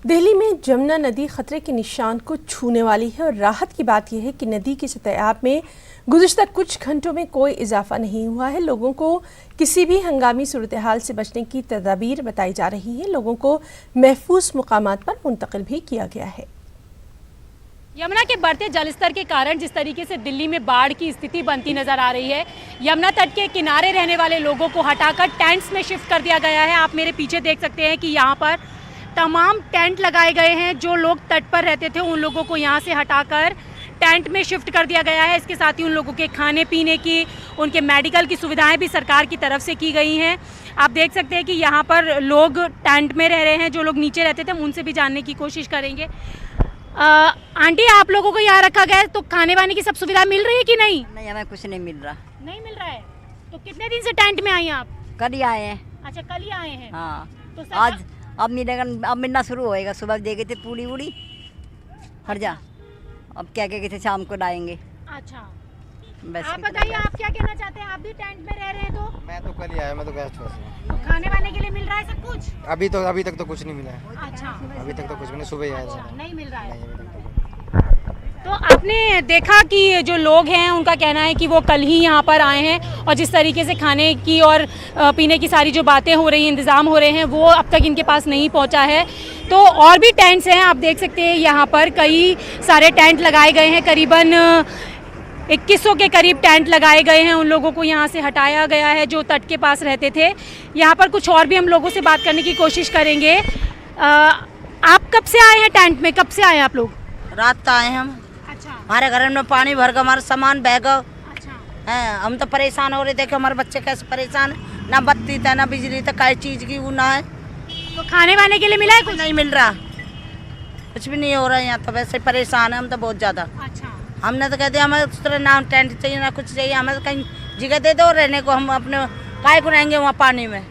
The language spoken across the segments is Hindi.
दिल्ली में जमुना नदी खतरे के निशान को छूने वाली है और राहत की बात यह है कि नदी की सतह में गुज़िश्ता कुछ घंटों में कोई इजाफा नहीं हुआ है। लोगों को किसी भी हंगामी सूरत हाल से बचने की तदाबीर बताई जा रही है। लोगों को महफूज मुकामात पर मुंतकिल भी किया गया है। यमुना के बढ़ते जलस्तर के कारण जिस तरीके से दिल्ली में बाढ़ की स्थिति बनती नजर आ रही है, यमुना तट के किनारे रहने वाले लोगों को हटाकर टेंट्स में शिफ्ट कर दिया गया है। आप मेरे पीछे देख सकते हैं कि यहाँ पर तमाम टेंट लगाए गए हैं। जो लोग तट पर रहते थे उन लोगों को यहाँ से हटाकर टेंट में शिफ्ट कर दिया गया है। इसके साथ ही उन लोगों के खाने पीने की, उनके मेडिकल की सुविधाएं भी सरकार की तरफ से की गई हैं। आप देख सकते हैं कि यहाँ पर लोग टेंट में रह रहे हैं। जो लोग नीचे रहते थे हम उनसे भी जानने की कोशिश करेंगे। आंटी, आप लोगों को यहाँ रखा गया है तो खाने वाने की सब सुविधा मिल रही है कि नहीं? नहीं, हमें कुछ नहीं मिल रहा। नहीं मिल रहा है। तो कितने दिन से टेंट में आई हैं आप? कल ही आए हैं। अच्छा, कल ही आए हैं। हाँ, तो आज अब मिलेगा, अब मिलना शुरू होएगा। सुबह दे गए थे पूड़ी उड़ी, हट जा। अब क्या क्या थे, शाम को लाएंगे। अच्छा, आप बताइए, आप क्या कहना चाहते हैं? आप भी टेंट में रह रहे हैं? तो मैं तो कल ही आया, मैं तो गेस्ट हाउस में। तो खाने वाने के लिए मिल रहा है सब कुछ? अभी तक तो कुछ नहीं मिला है। अच्छा, अभी तक तो कुछ नहीं, सुबह ही आया था। नहीं मिल रहा है। नहीं, अभी तक तो। तो आपने देखा कि जो लोग हैं उनका कहना है कि वो कल ही यहाँ पर आए हैं और जिस तरीके से खाने की और पीने की सारी जो बातें हो रही हैं, इंतज़ाम हो रहे हैं, वो अब तक इनके पास नहीं पहुँचा है। तो और भी टेंट्स हैं, आप देख सकते हैं यहाँ पर कई सारे टेंट लगाए गए हैं। करीबन 2100 के करीब टेंट लगाए गए हैं। उन लोगों को यहाँ से हटाया गया है जो तट के पास रहते थे। यहाँ पर कुछ और भी हम लोगों से बात करने की कोशिश करेंगे। आप कब से आए हैं टेंट में? कब से आए हैं आप लोग? रात तो आए हम। अच्छा, हमारे घर में पानी भर गया, हमारा सामान बह गया। अच्छा, है, हम तो परेशान हो रहे थे कि हमारे बच्चे कैसे परेशान है। ना बत्ती था, ना बिजली था, कई चीज़ की वो ना है। तो खाने वाने के लिए मिला है? कुछ नहीं मिल रहा, कुछ भी नहीं हो रहा है। यहाँ तो वैसे परेशान है हम तो बहुत ज़्यादा। अच्छा, हमने तो कह दिया हमें उस तरह ना टेंट चाहिए ना कुछ चाहिए, हमें तो कहीं जगह दे दो रहने को। हम अपने काय को रहेंगे वहाँ पानी में?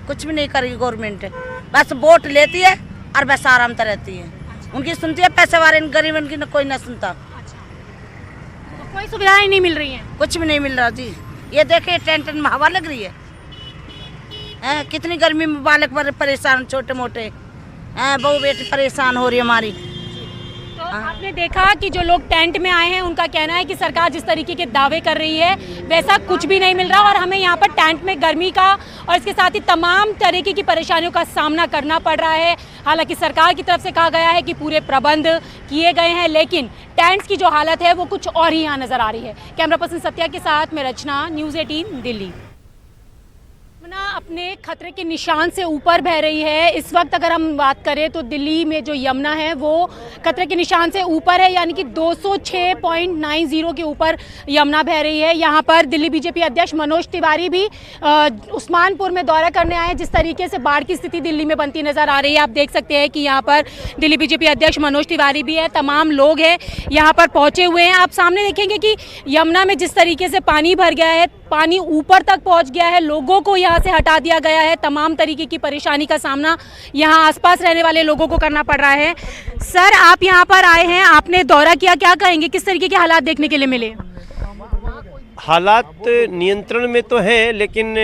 कुछ भी नहीं करेगी गवर्नमेंट, बस वोट लेती है और बस आराम से रहती है। उनकी सुनती है पैसे वाले, गरीब उनकी कोई ना सुनता। अच्छा, तो कोई सुविधाएं नहीं मिल रही हैं? कुछ भी नहीं मिल रहा जी। ये देखिए टेंट में हवा लग रही है। कितनी गर्मी में बालक परेशान, छोटे मोटे बहू बेटी परेशान हो रही है हमारी। तो आपने देखा कि जो लोग टेंट में आए हैं उनका कहना है कि सरकार जिस तरीके के दावे कर रही है वैसा कुछ भी नहीं मिल रहा और हमें यहाँ पर टेंट में गर्मी का और इसके साथ ही तमाम तरीके की परेशानियों का सामना करना पड़ रहा है। हालांकि सरकार की तरफ से कहा गया है कि पूरे प्रबंध किए गए हैं, लेकिन टेंट्स की जो हालत है वो कुछ और ही यहाँ नजर आ रही है। कैमरा पर्सन सत्या के साथ मैं रचना, न्यूज़ 18 दिल्ली। यमुना अपने खतरे के निशान से ऊपर बह रही है। इस वक्त अगर हम बात करें तो दिल्ली में जो यमुना है वो खतरे के निशान से ऊपर है, यानी कि 206.90 के ऊपर यमुना बह रही है। यहाँ पर दिल्ली बीजेपी अध्यक्ष मनोज तिवारी भी उस्मानपुर में दौरा करने आए। जिस तरीके से बाढ़ की स्थिति दिल्ली में बनती नज़र आ रही है, आप देख सकते हैं कि यहाँ पर दिल्ली बीजेपी अध्यक्ष मनोज तिवारी भी है, तमाम लोग हैं यहाँ पर पहुँचे हुए हैं। आप सामने देखेंगे कि यमुना में जिस तरीके से पानी भर गया है, पानी ऊपर तक पहुँच गया है, लोगों को यहाँ से हटा दिया गया है। तमाम तरीके की परेशानी का सामना यहाँ आसपास रहने वाले लोगों को करना पड़ रहा है। सर, आप यहाँ पर आए हैं, आपने दौरा किया, क्या कहेंगे, किस तरीके के हालात देखने के लिए मिले? हालात नियंत्रण में तो है, लेकिन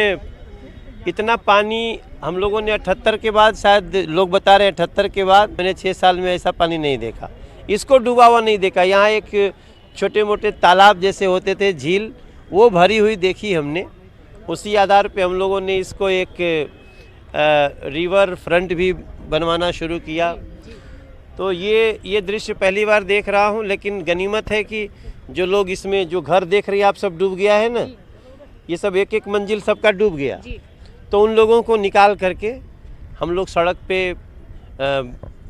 इतना पानी हम लोगों ने 78 के बाद, शायद लोग बता रहे हैं 78 के बाद, मैंने 6 साल में ऐसा पानी नहीं देखा। इसको डूबा हुआ नहीं देखा। यहाँ एक छोटे मोटे तालाब जैसे होते थे, झील, वो भरी हुई देखी हमने। उसी आधार पे हम लोगों ने इसको एक रिवर फ्रंट भी बनवाना शुरू किया। तो ये दृश्य पहली बार देख रहा हूँ, लेकिन गनीमत है कि जो लोग इसमें, जो घर देख रही है आप, सब डूब गया है ना, ये सब एक एक मंजिल सबका डूब गया। तो उन लोगों को निकाल करके हम लोग सड़क पे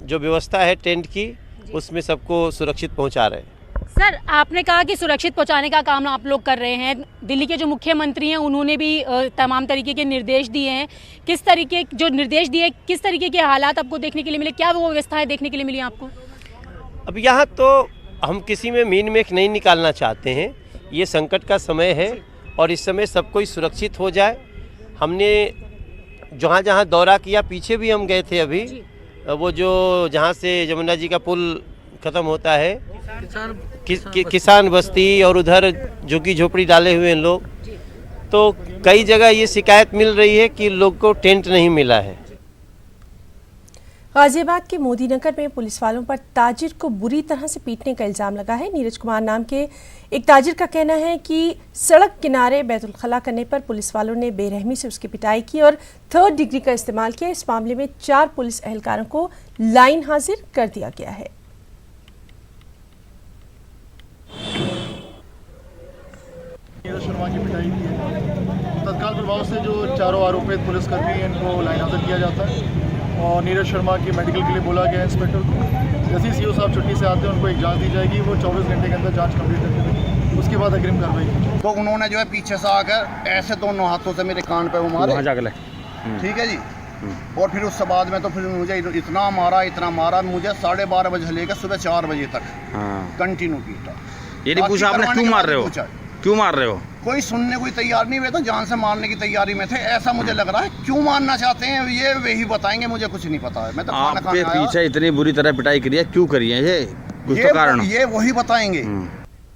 जो व्यवस्था है टेंट की, उसमें सबको सुरक्षित पहुँचा रहे हैं। सर, आपने कहा कि सुरक्षित पहुंचाने का काम आप लोग कर रहे हैं। दिल्ली के जो मुख्यमंत्री हैं उन्होंने भी तमाम तरीके के निर्देश दिए हैं। किस तरीके जो निर्देश दिए, किस तरीके के हालात आपको देखने के लिए मिले, क्या वो व्यवस्थाएं देखने के लिए मिली आपको? अब यहाँ तो हम किसी में मीन मेख नहीं निकालना चाहते हैं। ये संकट का समय है और इस समय सब कोई सुरक्षित हो जाए। हमने जहाँ जहाँ दौरा किया, पीछे भी हम गए थे अभी, वो जो जहाँ से यमुना जी का पुल ख़त्म होता है, किसान बस्ती और उधर झुग्गी झोपड़ी डाले हुए हैं लोग, तो कई जगह ये शिकायत मिल रही है कि लोग को टेंट नहीं मिला है। गाजियाबाद के मोदी नगर में पुलिस वालों पर ताजिर को बुरी तरह से पीटने का इल्जाम लगा है। नीरज कुमार नाम के एक ताजिर का कहना है कि सड़क किनारे बैतुल खला करने पर पुलिस वालों ने बेरहमी से उसकी पिटाई की और 3rd डिग्री का इस्तेमाल किया। इस मामले में 4 पुलिस एहलकारों को लाइन हाजिर कर दिया गया है। नीरज शर्मा की पिटाई की है। तत्काल प्रभाव से जो चारों आरोपित पुलिसकर्मी हैं इनको लाइन हाजिर किया जाता है और नीरज शर्मा की मेडिकल के लिए बोला गया है इंस्पेक्टर को। जैसे ही सीओ साहब छुट्टी से आते हैं उनको एक जांच दी जाएगी, वो 24 घंटे के अंदर जांच कंप्लीट करके देंगे, उसके बाद अग्रिम कार्रवाई की। तो उन्होंने जो है पीछे से आकर ऐसे दोनों हाथों से मेरे कान पे वो मारे, ठीक है जी। और फिर उसके बाद में तो फिर मुझे इतना मारा मुझे 12:30 बजे लेकर सुबह 4 बजे तक कंटिन्यू पीटा। ये नहीं पूछा आपने क्यों मार रहे हो, क्यों मार रहे हो? कोई सुनने कोई तैयार नहीं हुए, तो जान से मारने की तैयारी में थे, ऐसा मुझे लग रहा है। क्यों मारना चाहते हैं ये वही बताएंगे, मुझे कुछ नहीं पता है। मैं तो खाना खाने आया। पीछे इतनी बुरी तरह पिटाई करी है, क्यों करी है ये? कुछ तो कारण ये वही बताएंगे।